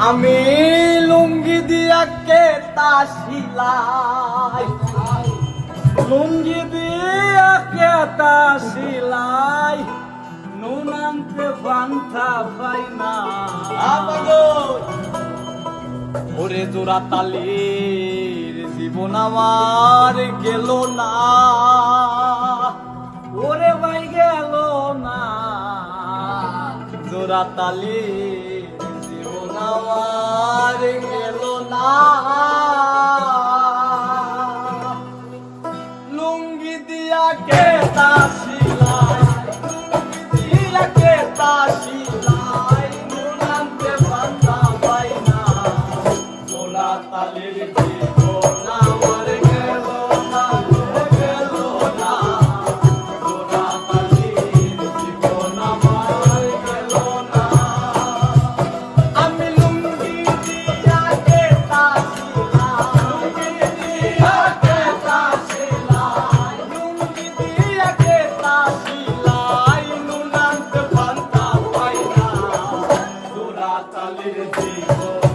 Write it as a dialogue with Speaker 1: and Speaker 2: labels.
Speaker 1: আমি লুঙ্গি দিয়া কেতা সিলাই, লুঙ্গি দিয়া কেতা সিলাই, নুন আনতে পান্থা পাই না। ওরে জোড়া তালির জীবন আমার গেল না, ওরে ভাই গেল না। জোড়া তালির জীবন আমার গেল না। লুঙ্গি দিয়া কেতা সিলাই, লুঙ্গি দিয়া কেতা সিলাই, নুন আনতে পান্থা পাই না। জোড়া তালির জীবন আমার গেল না, গেল না। জোড়া তালির জীবন আমার গেল না। আমি লুঙ্গি দিয়া কেতা সিলাই, লুঙ্গি দিয়া কেতা সিলাই, নুন আনতে পান্থা পাই না। জোড়া তালির জীবন